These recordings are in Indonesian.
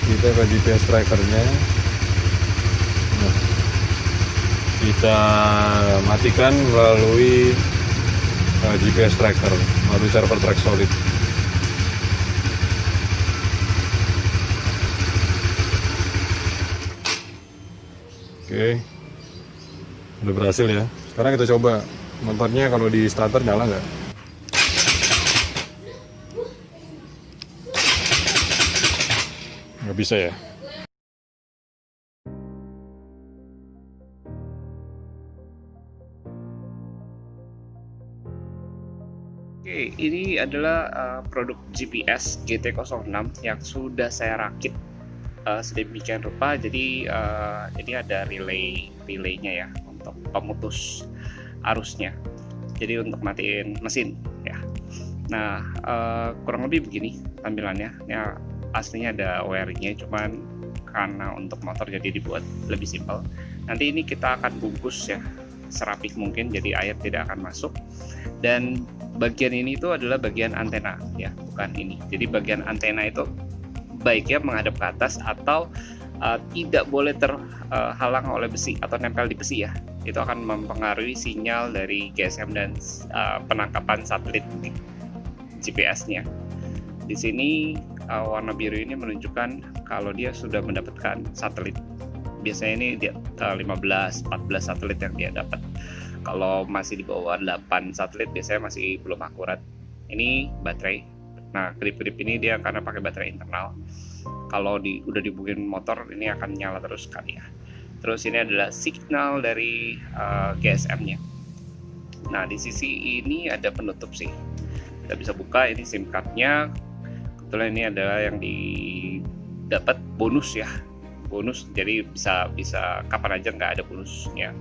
kita ke GPS trackernya. Nah, kita matikan melalui GPS tracker, melalui server track solid. Oke, udah berhasil ya. Sekarang kita coba motornya kalau di starter nyala nggak. Nggak bisa ya. Oke, ini adalah produk GPS GT06 yang sudah saya rakit sedemikian rupa. Jadi ini ada relaynya ya untuk pemutus arusnya. Jadi untuk matiin mesin ya. Nah, kurang lebih begini tampilannya. Ya, aslinya ada wiringnya, cuman karena untuk motor jadi dibuat lebih simpel. Nanti ini kita akan bungkus ya serapih mungkin, jadi air tidak akan masuk. Dan bagian ini itu adalah bagian antena ya, bukan ini. Jadi bagian antena itu baiknya menghadap ke atas atau tidak boleh terhalang oleh besi atau nempel di besi ya. Itu akan mempengaruhi sinyal dari GSM dan penangkapan satelit GPS-nya. Di sini warna biru ini menunjukkan kalau dia sudah mendapatkan satelit. Biasanya ini dia 15-14 satelit yang dia dapat. Kalau masih di bawah 8 satelit biasanya masih belum akurat. Ini baterai. Nah, klip-klip ini dia karena pakai baterai internal. Kalau udah dihubungin motor ini akan nyala terus sekali ya. Terus ini adalah signal dari GSM-nya. Nah, di sisi ini ada penutup sih. Kita bisa buka ini SIM card-nya. Kebetulan ini adalah yang didapat bonus ya. Bonus, jadi bisa kapan aja nggak ada bonusnya.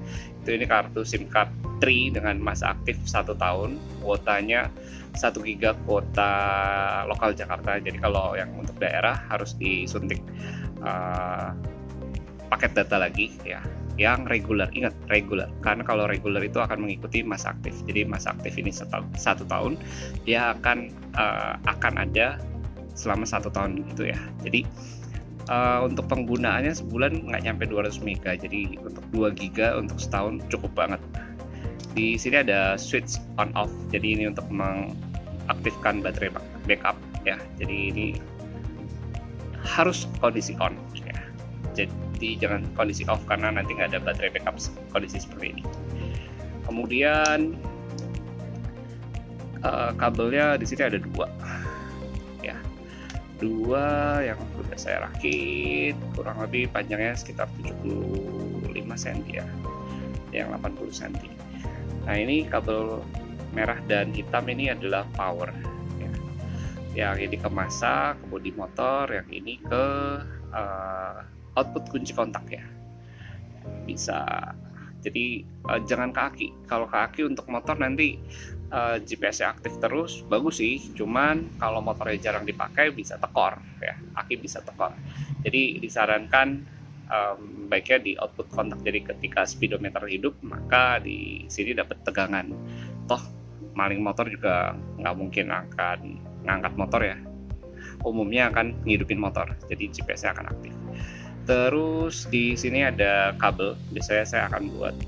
Itu ini kartu SIM card Tri dengan masa aktif 1 tahun, kuotanya 1 giga kuota lokal Jakarta. Jadi kalau yang untuk daerah harus disuntik paket data lagi ya, yang reguler. Ingat, reguler, karena kalau reguler itu akan mengikuti masa aktif. Jadi masa aktif ini 1 tahun, dia akan ada selama 1 tahun gitu ya. Jadi untuk penggunaannya sebulan nggak nyampe 200 mega, jadi untuk 2 giga untuk setahun cukup banget. Di sini ada switch on off, jadi ini untuk mengaktifkan baterai backup ya. Jadi ini harus kondisi on ya. Jadi jangan kondisi off karena nanti nggak ada baterai backup kondisi seperti ini. Kemudian kabelnya di sini ada 2 ya. 2 yang sudah saya rakit, kurang lebih panjangnya sekitar 75 cm ya, yang 80 cm. Nah, ini kabel merah dan hitam ini adalah power ya. Yang ini ke massa, ke bodi motor, yang ini ke output kunci kontak ya. Bisa. Jadi jangan ke aki. Kalau ke aki untuk motor nanti GPS-nya aktif terus, bagus sih. Cuman kalau motornya jarang dipakai bisa tekor ya, aki bisa tekor. Jadi disarankan baiknya di output kontak. Jadi ketika speedometer hidup, maka di sini dapat tegangan. Toh maling motor juga nggak mungkin akan ngangkat motor ya. Umumnya akan ngidupin motor. Jadi GPS-nya akan aktif. Terus di sini ada kabel. Biasanya saya akan buat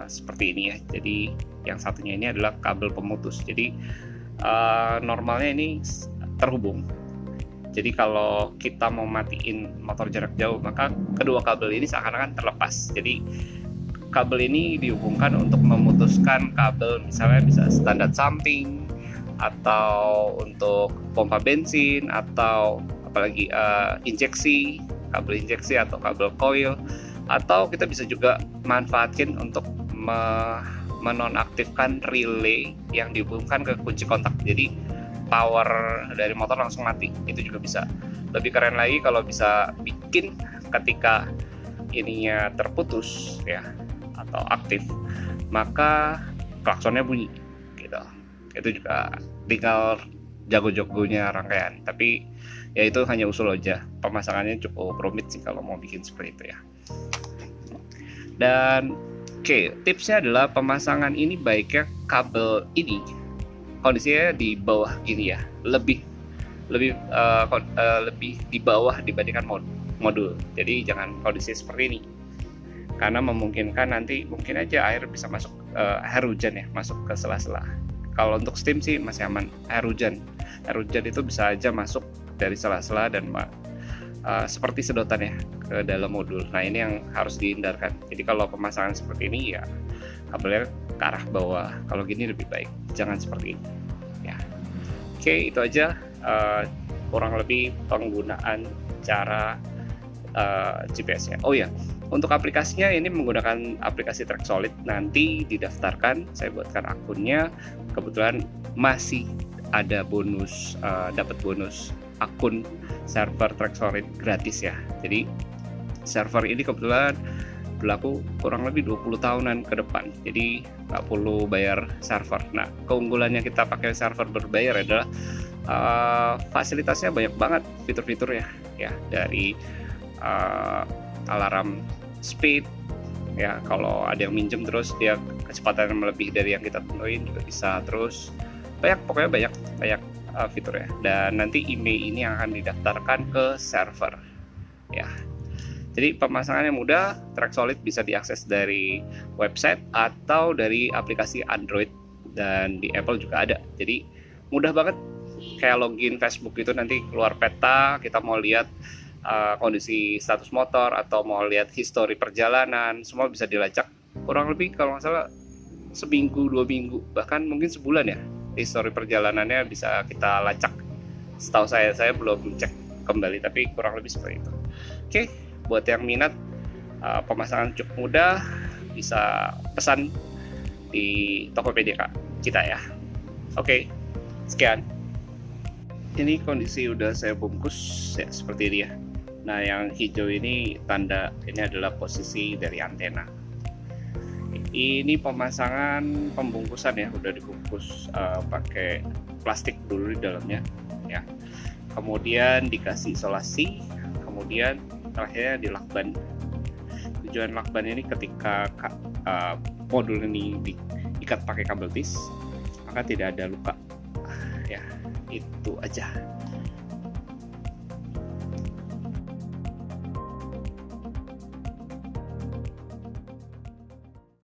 seperti ini ya. Jadi yang satunya ini adalah kabel pemutus. Jadi normalnya ini terhubung. Jadi kalau kita mau matiin motor jarak jauh, maka kedua kabel ini seakan-akan terlepas. Jadi kabel ini dihubungkan untuk memutuskan kabel, misalnya bisa standar samping atau untuk pompa bensin atau apalagi injeksi, kabel injeksi atau kabel coil, atau kita bisa juga manfaatkan untuk menonaktifkan relay yang dihubungkan ke kunci kontak. Jadi power dari motor langsung mati, itu juga bisa. Lebih keren lagi kalau bisa bikin ketika ininya terputus ya atau aktif, maka klaksonnya bunyi gitu. Itu juga tinggal jago-jagonya rangkaian, tapi ya itu hanya usul aja. Pemasangannya cukup rumit sih kalau mau bikin seperti itu ya. Dan tipsnya adalah pemasangan ini baiknya kabel ini kondisinya di bawah gini ya, lebih lebih di bawah dibandingkan modul. Jadi jangan kondisi seperti ini, karena memungkinkan nanti mungkin aja air bisa masuk, air hujan ya, masuk ke sela-sela. Kalau untuk steam sih masih aman. Air hujan itu bisa aja masuk dari sela-sela dan seperti sedotan ya ke dalam modul. Nah ini yang harus dihindarkan. Jadi kalau pemasangan seperti ini ya kabelnya ke arah bawah. Kalau gini lebih baik, jangan seperti ini ya. Oke, itu aja kurang lebih penggunaan cara GPS-nya. Oh ya, untuk aplikasinya ini menggunakan aplikasi Tracksolid. Nanti didaftarkan, saya buatkan akunnya. Kebetulan masih ada bonus, dapat bonus akun server Tracksolid gratis ya. Jadi server ini kebetulan berlaku kurang lebih 20 tahunan ke depan, jadi nggak perlu bayar server. Nah, keunggulannya kita pakai server berbayar adalah fasilitasnya banyak banget fitur-fiturnya ya, dari alarm speed ya, kalau ada yang minjem terus dia kecepatan melebihi dari yang kita tentuin juga bisa, terus pokoknya banyak fiturnya. Dan nanti email ini yang akan didaftarkan ke server ya. Jadi pemasangannya mudah. Tracksolid bisa diakses dari website atau dari aplikasi Android, dan di Apple juga ada. Jadi mudah banget, kayak login Facebook itu, nanti keluar peta, kita mau lihat kondisi status motor atau mau lihat histori perjalanan, semua bisa dilacak. Kurang lebih kalau nggak salah seminggu, 2 minggu, bahkan mungkin sebulan ya, histori perjalanannya bisa kita lacak. Setahu saya belum cek kembali, tapi kurang lebih seperti itu. Oke, buat yang minat, pemasangan cukup mudah, bisa pesan di Tokopedia kita ya. Oke, sekian. Ini kondisi udah saya bungkus ya, seperti ini ya. Nah, yang hijau ini tanda ini adalah posisi dari antena. Ini pemasangan pembungkusan ya, udah dibungkus pakai plastik dulu di dalamnya ya. Kemudian dikasih isolasi, kemudian terakhirnya di lakban. Tujuan lakban ini ketika modul ini diikat pakai kabel tis, maka tidak ada luka ya. Itu aja.